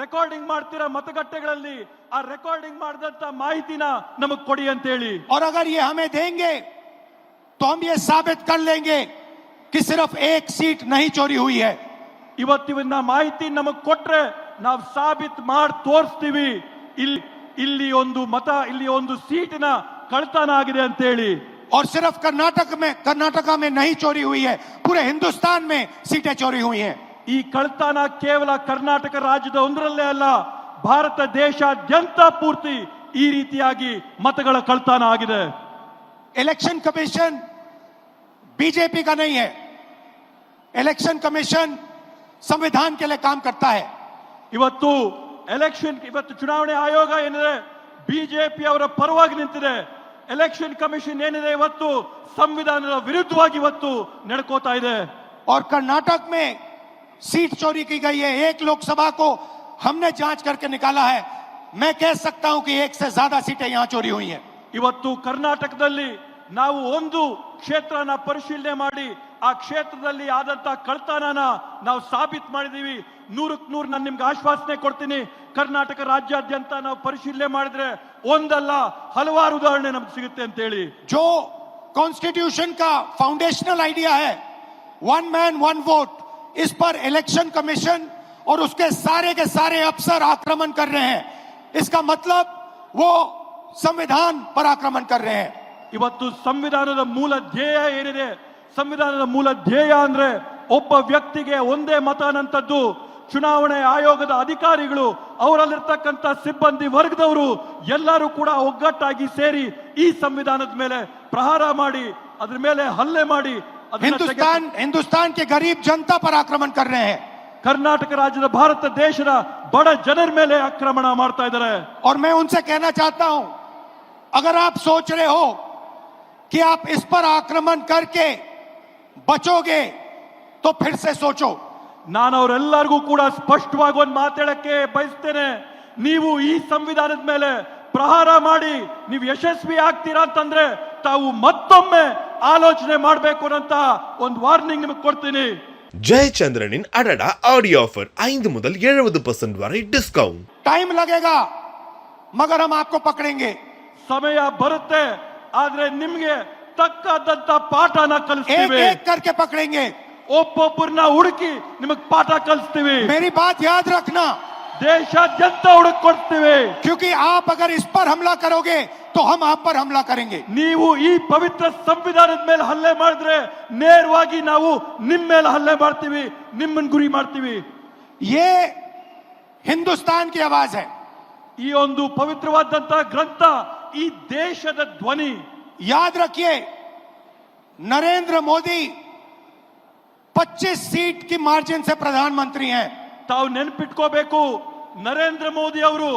Recording ಮಾಡ್ತೀರಾ ಮತಗಟ್ಟೆಗಳಲ್ಲಿ ಆ ರೆಕಾರ್ಡಿಂಗ್ ಮಾಡಿದಂತ ಮಾಹಿತಿನ ನಮಗ್ ಕೊಡಿ ಅಂತ ಹೇಳಿ. और अगर ये हमें देंगे तो हम ये साबित कर लेंगे कि सिर्फ एक सीट नहीं चोरी हुई है. ಇವತ್ತಿನ ಮಾಹಿತಿ ನಮಗ್ ಕೊಟ್ರೆ ನಾವು ಸಾಬೀತ್ ಮಾಡಿ ತೋರಿಸ್ತೀವಿ ಇಲ್ಲಿ ಒಂದು ಸೀಟಿನ ಕಳ್ತನ ಆಗಿದೆ ಅಂತ ಹೇಳಿ. और सिर्फ कर्नाटका में नहीं चोरी हुई है, पूरे हिंदुस्तान में सीटें चोरी हुई हैं. ಈ ಕಳ್ತನ ಕೇವಲ ಕರ್ನಾಟಕ ರಾಜ್ಯದ ಒಂದರಲ್ಲೇ ಅಲ್ಲ, ಭಾರತ ದೇಶಾದ್ಯಂತ ಪೂರ್ತಿ ಈ ರೀತಿಯಾಗಿ ಮತಗಳ ಕಳ್ತನ ಆಗಿದೆ. इलेक्शन कमीशन बीजेपी का नहीं है. इलेक्शन कमीशन संविधान के लिए काम करता है. ಇವತ್ತು ಚುನಾವಣೆ ಆಯೋಗ ಏನಿದೆ ಬಿಜೆಪಿ ಅವರ ಪರವಾಗಿ ನಿಂತಿದೆ. ಎಲೆಕ್ಷನ್ ಕಮಿಷನ್ ಏನಿದೆ ಇವತ್ತು ಸಂವಿಧಾನದ ವಿರುದ್ಧವಾಗಿ ಇವತ್ತು ನಡ್ಕೋತಾ ಇದೆ. और कर्नाटक में सीट चोरी की गई है. एक लोकसभा को हमने जांच करके निकाला है. मैं कह सकता हूं कि एक से ज्यादा सीटें यहां चोरी हुई हैं. ಇವತ್ತು ಕರ್ನಾಟಕದಲ್ಲಿ ನಾವು ಒಂದು ಕ್ಷೇತ್ರನ ಪರಿಶೀಲನೆ ಮಾಡಿ ಆ ಕ್ಷೇತ್ರದಲ್ಲಿ ಆದಂತ ಕಳ್ತನನ ನಾವು ಸಾಬೀತು ಮಾಡಿದೀವಿ. 100ಕ್ಕೆ 100 ನಾನು ನಿಮ್ಗೆ ಆಶ್ವಾಸನೆ ಕೊಡ್ತೀನಿ. ಕರ್ನಾಟಕ ರಾಜ್ಯಾದ್ಯಂತ ನಾವು ಪರಿಶೀಲನೆ ಮಾಡಿದ್ರೆ ಒಂದಲ್ಲ ಹಲವಾರು ಉದಾಹರಣೆ ನಮ್ಗೆ ಸಿಗುತ್ತೆ ಅಂತ ಹೇಳಿ. जो कॉन्स्टिट्यूशन का फाउंडेशनल आइडिया है, वन मैन वन वोट, इस पर इलेक्शन कमीशन और उसके सारे अफसर आक्रमण कर रहे हैं. इसका मतलब वो संविधान पर आक्रमण कर रहे हैं. ಇವತ್ತು ಸಂವಿಧಾನದ ಮೂಲ ಧ್ಯೇಯ ಏನಿದೆ, ಸಂವಿಧಾನದ ಮೂಲ ಧ್ಯೇಯ ಅಂದ್ರೆ ಒಬ್ಬ ವ್ಯಕ್ತಿಗೆ ಒಂದೇ ಮತ ಅನ್ನಂತದ್ದು. ಚುನಾವಣೆ ಆಯೋಗದ ಅಧಿಕಾರಿಗಳು, ಅವರಲ್ಲಿರ್ತಕ್ಕಂಥ ಸಿಬ್ಬಂದಿ ವರ್ಗದವರು ಎಲ್ಲರೂ ಕೂಡ ಒಗ್ಗಟ್ಟಾಗಿ ಸೇರಿ ಈ ಸಂವಿಧಾನದ ಮೇಲೆ ಪ್ರಹಾರ ಮಾಡಿ ಅದ್ರ ಮೇಲೆ ಹಲ್ಲೆ ಮಾಡಿ हिंदुस्तान के गरीब जनता पर आक्रमण कर रहे हैं. ಕರ್ನಾಟಕ ರಾಜ್ಯದ ಭಾರತ ದೇಶದ ಬಡ ಜನರ ಮೇಲೆ ಆಕ್ರಮಣ ಮಾಡ್ತಾ ಇದ್ದಾರೆ. और मैं उनसे कहना चाहता हूं, अगर आप सोच रहे हो कि आप इस पर आक्रमण करके बचोगे तो फिर से सोचो. ನಾನು ಅವರೆಲ್ಲರಿಗೂ ಕೂಡ ಸ್ಪಷ್ಟವಾಗಿ ಒಂದು ಮಾತಾಡಕ್ಕೆ ಬಯಸ್ತೇನೆ. ನೀವು ಈ ಸಂವಿಧಾನದ ಮೇಲೆ ಪ್ರಹಾರ ಮಾಡಿ ನೀವು ಯಶಸ್ವಿ ಆಗ್ತೀರಾ ಅಂತಂದ್ರೆ ತಾವು ಮತ್ತೊಮ್ಮೆ ಆಲೋಚನೆ ಮಾಡಬೇಕು ಅಂತ ಒಂದು ವಾರ್ನಿಂಗ್ ನಿಮಗೆ ಕೊಡ್ತೀನಿ. ಜಯಚಂದ್ರನಿನ್ ಅಡಡ ಆಡಿಯೋ ಆಫರ್ 5 முதல் 70% ವರೆ ಡಿಸ್ಕೌಂಟ್. टाइम लगेगा मगर हम आपको पकड़ेंगे. ಸಮಯ ಬರುತ್ತೆ, ಆದ್ರೆ ನಿಮ್ಗೆ ತಕ್ಕದಂತ ಪಾಠನ ಕಲಿಸ್ತೀವಿ. एक करके पकड़ेंगे. ಒಬ್ಬೊಬ್ಬರನ್ನ ಹುಡುಕಿ ನಿಮಗೆ ಪಾಠ ಕಲಿಸ್ತೀವಿ. मेरी बात याद रखना, ದೇಶಾದ್ಯಂತ ಹುಡುಕ್ ಕೊಡ್ತೀವಿ. क्योंकि आप अगर इस पर हमला करोगे तो हम आप पर हमला करेंगे. ನೀವು ಈ ಪವಿತ್ರ ಸಂವಿಧಾನದ ಮೇಲೆ ಹಲ್ಲೆ ಮಾಡಿದ್ರೆ ನೇರವಾಗಿ ನಾವು ನಿಮ್ಮ ಮೇಲೆ ಹಲ್ಲೆ ಮಾಡ್ತೀವಿ, ನಿಮ್ಮನ್ನ ಗುರಿ ಮಾಡ್ತೀವಿ. ये हिंदुस्तान की आवाज है. ಈ ಒಂದು ಪವಿತ್ರವಾದಂತ ಗ್ರಂಥ ಈ ದೇಶದ ಧ್ವನಿ. याद रखिए, नरेंद्र मोदी 25 सीट की मार्जिन से प्रधानमंत्री हैं. ತಾವು ನೆನಪಿಟ್ಕೋಬೇಕು, ನರೇಂದ್ರ ಮೋದಿ ಅವರು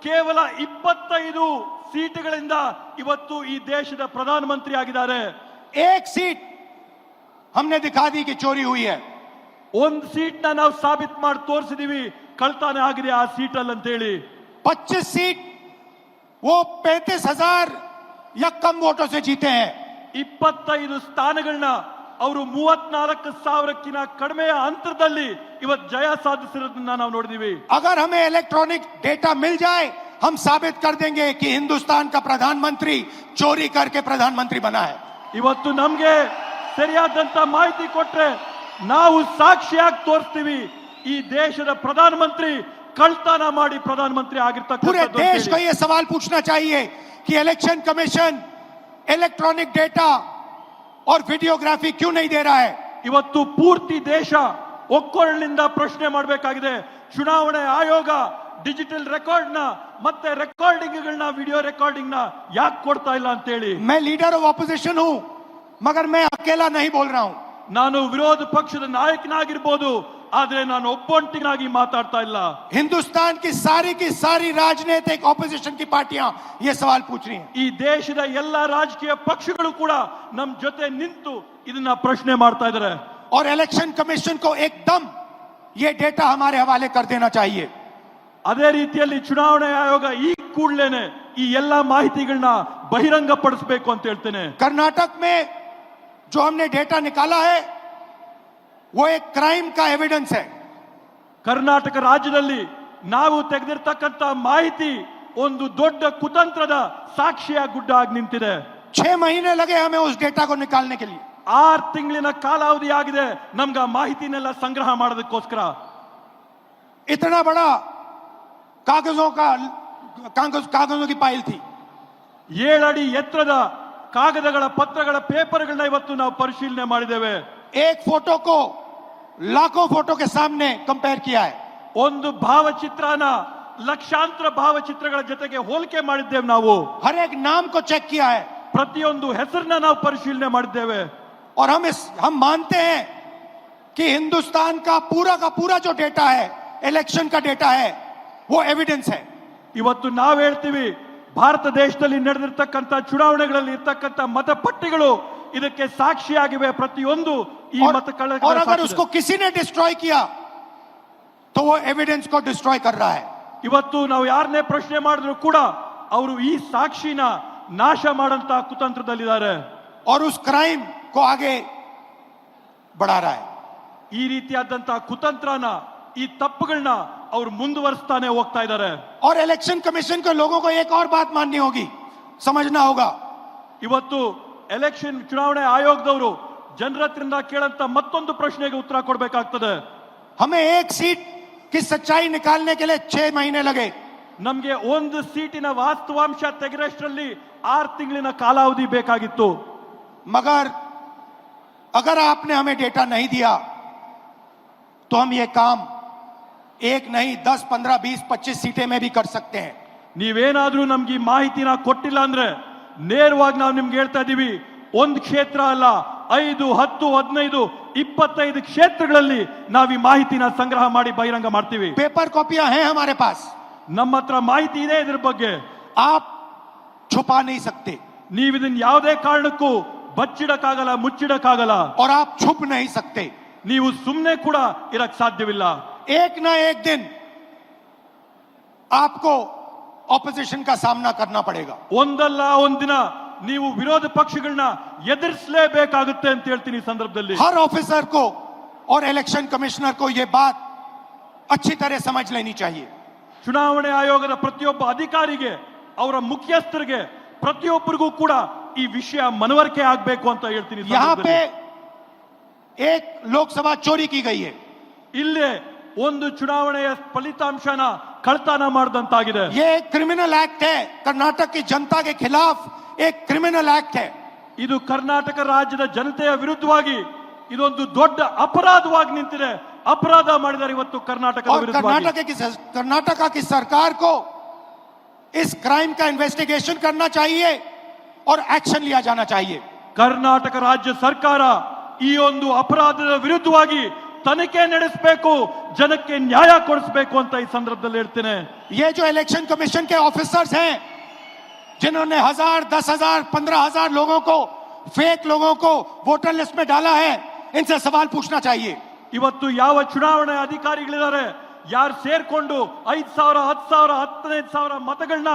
ಕೇವಲ 25 ಸೀಟುಗಳಿಂದ ಇವತ್ತು ಈ ದೇಶದ ಪ್ರಧಾನಮಂತ್ರಿ ಆಗಿದ್ದಾರೆ. एक सीट हमने दिखा दी कि चोरी हुई है. ಒಂದು ಸೀಟ್ನ ನಾವು ಸಾಬೀತು ಮಾಡಿ ತೋರಿಸಿದೀವಿ ಕಳ್ತನ ಆಗಿದೆ ಆ ಸೀಟಲ್ಲಿ ಅಂತ ಹೇಳಿ. 25 सीट वो 35,000 या कम वोटों से जीते हैं. 25 ಸ್ಥಾನಗಳನ್ನ ಅವರು 34,000ಕ್ಕಿಂತ ಕಡಿಮೆಯ ಅಂತರದಲ್ಲಿ ಇವತ್ತು ಜಯ ಸಾಧಿಸಿರೋದನ್ನ ನಾವು ನೋಡಿದೀವಿ. अगर हमें इलेक्ट्रॉनिक डेटा मिल जाए, हम साबित कर देंगे कि हिंदुस्तान का प्रधानमंत्री चोरी करके प्रधानमंत्री बना है. ಇವತ್ತು ನಮ್ಗೆ ಸರಿಯಾದಂತ ಮಾಹಿತಿ ಕೊಟ್ರೆ ನಾವು ಸಾಕ್ಷಿಯಾಗಿ ತೋರಿಸ್ತೀವಿ ಈ ದೇಶದ ಪ್ರಧಾನಮಂತ್ರಿ ಕಳ್ತನ ಮಾಡಿ ಪ್ರಧಾನಮಂತ್ರಿ ಆಗಿರ್ತಕ್ಕಂಥ. पूरे देश को यह सवाल पूछना चाहिए कि इलेक्शन कमीशन इलेक्ट्रॉनिक डेटा और वीडियोग्राफी क्यों नहीं दे रहा है. ಇವತ್ತು ಪೂರ್ತಿ ದೇಶ ಒಕ್ಕೊರಳಿನಿಂದ ಪ್ರಶ್ನೆ ಮಾಡಬೇಕಾಗಿದೆ. ಚುನಾವಣೆ ಆಯೋಗ ಡಿಜಿಟಲ್ ರೆಕಾರ್ಡ್ ನ ಮತ್ತೆ ರೆಕಾರ್ಡಿಂಗ್ಗಳನ್ನ, ವಿಡಿಯೋ ರೆಕಾರ್ಡಿಂಗ್ ನ ಯಾಕೆ ಕೊಡ್ತಾ ಇಲ್ಲ ಅಂತ ಹೇಳಿ. मैं लीडर ऑफ ऑपोजिशन हूं मगर मैं अकेला नहीं बोल रहा हूं. ನಾನು ವಿರೋಧ ಪಕ್ಷದ ನಾಯಕನಾಗಿರ್ಬೋದು, ಆದ್ರೆ ನಾನು ಒಬ್ಬೊಂಟಿನಾಗಿ ಮಾತಾಡ್ತಾ ಇಲ್ಲ. हिंदुस्तान की सारी राजनीतिक ऑपोजिशन की पार्टियां ये सवाल पूछ रही हैं. ಈ ದೇಶದ ಎಲ್ಲಾ ರಾಜಕೀಯ ಪಕ್ಷಗಳು ಕೂಡ ನಮ್ಮ ಜೊತೆ ನಿಂತು ಇದನ್ನ ಪ್ರಶ್ನೆ ಮಾಡ್ತಾ ಇದ್ದಾರೆ. और इलेक्शन कमीशन को एकदम ये डेटा हमारे हवाले कर देना चाहिए. ಅದೇ ರೀತಿಯಲ್ಲಿ ಚುನಾವಣಾ ಆಯೋಗ ಈ ಕೂಡಲೇನೆ ಈ ಎಲ್ಲಾ ಮಾಹಿತಿಗಳನ್ನ ಬಹಿರಂಗ ಪಡಿಸಬೇಕು ಅಂತ ಹೇಳ್ತೇನೆ. कर्नाटक में जो हमने डेटा निकाला है वो एक क्राइम का एविडेंस है. ಕರ್ನಾಟಕ ರಾಜ್ಯದಲ್ಲಿ ನಾವು ತೆಗೆದಿರ್ತಕ್ಕಂಥ ಮಾಹಿತಿ ಒಂದು ದೊಡ್ಡ ಕುತಂತ್ರದ ಸಾಕ್ಷಿಯ ಗುಡ್ಡ ಆಗಿ ನಿಂತಿದೆ. 6 महीने लगे हमें उस डेटा को निकालने के लिए. 6 ತಿಂಗಳಿನ ಕಾಲಾವಧಿ ಆಗಿದೆ ನಮ್ಗ ಮಾಹಿತಿನೆಲ್ಲ ಸಂಗ್ರಹ ಮಾಡೋದಕ್ಕೋಸ್ಕರ. इतना बड़ा कागजों की फाइल थी. 7 ಅಡಿ ಎತ್ತರದ ಕಾಗದಗಳ ಪತ್ರಗಳ ಪೇಪರ್ಗಳನ್ನ ಇವತ್ತು ನಾವು ಪರಿಶೀಲನೆ ಮಾಡಿದ್ದೇವೆ. एक फोटो को लाखों फोटो के सामने कंपेयर किया है. ಒಂದು ಭಾವಚಿತ್ರನ ಲಕ್ಷಾಂತರ ಭಾವಚಿತ್ರಗಳ ಜೊತೆಗೆ ಹೋಲಿಕೆ ಮಾಡಿದ್ದೇವೆ ನಾವು. हर एक नाम को चेक किया है. ಪ್ರತಿಯೊಂದು ಹೆಸರನ್ನ ನಾವು ಪರಿಶೀಲನೆ ಮಾಡಿದ್ದೇವೆ. और हम मानते हैं कि हिंदुस्तान का पूरा जो डेटा है, इलेक्शन का डेटा है, वो एविडेंस है. ಇವತ್ತು ನಾವು ಹೇಳ್ತೀವಿ ಭಾರತ ದೇಶದಲ್ಲಿ ನಡೆದಿರ್ತಕ್ಕಂಥ ಚುನಾವಣೆಗಳಲ್ಲಿ ಇರ್ತಕ್ಕಂಥ ಮತಪಟ್ಟಿಗಳು ಇದಕ್ಕೆ ಸಾಕ್ಷಿಯಾಗಿವೆ. ಪ್ರತಿಯೊಂದು ಈ ಮತಗಳ और अगर उसको किसी ने डिस्ट्रॉय किया तो वो एविडेंस को डिस्ट्रॉय कर रहा है. ಇವತ್ತು ನಾವು ಯಾರನ್ನೇ ಪ್ರಶ್ನೆ ಮಾಡಿದ್ರು ಕೂಡ ಅವರು ಈ ಸಾಕ್ಷಿನ ನಾಶ ಮಾಡಂತ ಕುತಂತ್ರದಲ್ಲಿದ್ದಾರೆ. और उस क्राइम को आगे बढ़ा रहा है. ಈ ರೀತಿಯಾದಂತ ಕುತಂತ್ರನ ಈ ತಪ್ಪುಗಳನ್ನ ಅವರು ಮುಂದುವರಿಸ್ತಾನೆ ಹೋಗ್ತಾ ಇದ್ದಾರೆ. और इलेक्शन कमीशन के लोगों को एक और बात माननी होगी, समझना होगा. ಇವತ್ತು ಎಲೆಕ್ಷನ್ ಚುನಾವಣೆ ಆಯೋಗದವರು ಜನರ ಹತ್ರದಿಂದ ಕೇಳಂತ ಮತ್ತೊಂದು ಪ್ರಶ್ನೆಗೆ ಉತ್ತರ ಕೊಡಬೇಕಾಗ್ತದೆ. हमें एक सीट की सच्चाई निकालने के लिए 6 महीने लगे. ನಮ್ಗೆ ಒಂದು ಸೀಟಿನ ವಾಸ್ತವಾಂಶ ತೆಗೆರಷ್ಟರಲ್ಲಿ 6 ತಿಂಗಳಿನ ಕಾಲಾವಧಿ ಬೇಕಾಗಿತ್ತು. मगर अगर आपने हमें डेटा नहीं दिया तो हम ये काम 1 नहीं 10, 15, 20, 25 सीटें में भी कर सकते हैं. ನೀವೇನಾದ್ರೂ ನಮ್ಗೆ ಈ ಮಾಹಿತಿನ ಕೊಟ್ಟಿಲ್ಲ ಅಂದ್ರೆ ನೇರವಾಗಿ ನಾವು ನಿಮ್ಗೆ ಹೇಳ್ತಾ ಇದೀವಿ, ಒಂದು ಕ್ಷೇತ್ರ ಅಲ್ಲ 5, 10, 15, 25 ಕ್ಷೇತ್ರಗಳಲ್ಲಿ ನಾವು ಈ ಮಾಹಿತಿನ ಸಂಗ್ರಹ ಮಾಡಿ ಬಹಿರಂಗ ಮಾಡ್ತೀವಿ. पेपर कॉपियां हैं हमारे पास. ನಮ್ಮ ಹತ್ರ ಮಾಹಿತಿ ಇದೆ ಇದ್ರ ಬಗ್ಗೆ. आप छुपा नहीं सकते ನೀವು ಇದನ್ನ ಯಾವುದೇ ಕಾರಣಕ್ಕೂ ಬಚ್ಚಿಡಕ್ಕಾಗಲ್ಲ, ಮುಚ್ಚಿಡಕ್ಕಾಗಲ್ಲ. और आप छुप नहीं सकते. ನೀವು ಸುಮ್ಮನೆ ಕೂಡ ಇರಕ್ ಸಾಧ್ಯವಿಲ್ಲ. एक ना एक दिन आपको ऑपोजिशन का सामना करना पड़ेगा. ಒಂದಲ್ಲ ಒಂದಿನ ನೀವು ವಿರೋಧ ಪಕ್ಷಗಳನ್ನ ಎದುರಿಸಲೇಬೇಕಾಗುತ್ತೆ ಅಂತ ಹೇಳ್ತೀನಿ ಈ ಸಂದರ್ಭದಲ್ಲಿ. हर ऑफिसर को और इलेक्शन कमिश्नर को यह बात अच्छी तरह समझ लेनी चाहिए. ಚುನಾವಣೆ ಆಯೋಗದ ಪ್ರತಿಯೊಬ್ಬ ಅಧಿಕಾರಿಗೆ, ಅವರ ಮುಖ್ಯಸ್ಥರಿಗೆ, ಪ್ರತಿಯೊಬ್ಬರಿಗೂ ಕೂಡ ಈ ವಿಷಯ ಮನವರಿಕೆ ಆಗಬೇಕು ಅಂತ ಹೇಳ್ತೀನಿ. यहाँ पे एक लोकसभा चोरी की गई है. ಇಲ್ಲೇ ಒಂದು ಚುನಾವಣೆಯ ಫಲಿತಾಂಶನ ಕಳ್ತನ ಮಾಡಿದಂತಾಗಿದೆ. ये एक क्रिमिनल एक्ट है. कर्नाटक की जनता के खिलाफ एक क्रिमिनल एक्ट है. ಇದು ಕರ್ನಾಟಕ ರಾಜ್ಯದ ಜನತೆಯ ವಿರುದ್ಧವಾಗಿ ಇದೊಂದು ದೊಡ್ಡ ಅಪರಾಧವಾಗಿ ನಿಂತಿದೆ. ಅಪರಾಧ ಮಾಡಿದ್ದಾರೆ ಇವತ್ತು ಕರ್ನಾಟಕದ और ವಿರುದ್ಧವಾಗಿ. कर्नाटका की सरकार को इस क्राइम का इन्वेस्टिगेशन करना चाहिए और एक्शन लिया जाना चाहिए. ಕರ್ನಾಟಕ ರಾಜ್ಯ ಸರ್ಕಾರ ಈ ಒಂದು ಅಪರಾಧದ ವಿರುದ್ಧವಾಗಿ ತನಿಖೆ ನಡೆಸಬೇಕು, ಜನಕ್ಕೆ ನ್ಯಾಯ ಕೊಡಿಸಬೇಕು ಅಂತ ಈ ಸಂದರ್ಭದಲ್ಲಿ ಹೇಳ್ತೇನೆ. ये जो इलेक्शन कमीशन के ऑफिसर्स हैं जिन्होंने 1000, 10,000, 15,000 लोगों को, फेक लोगों को वोटर लिस्ट में डाला है, इनसे सवाल पूछना चाहिए. ಇವತ್ತು ಯಾವ ಚುನಾವಣೆ ಅಧಿಕಾರಿಗಳಿದ್ದಾರೆ, ಯಾರು ಸೇರ್ಕೊಂಡು 5,000, 10,000, 15,000 ಮತಗಳನ್ನ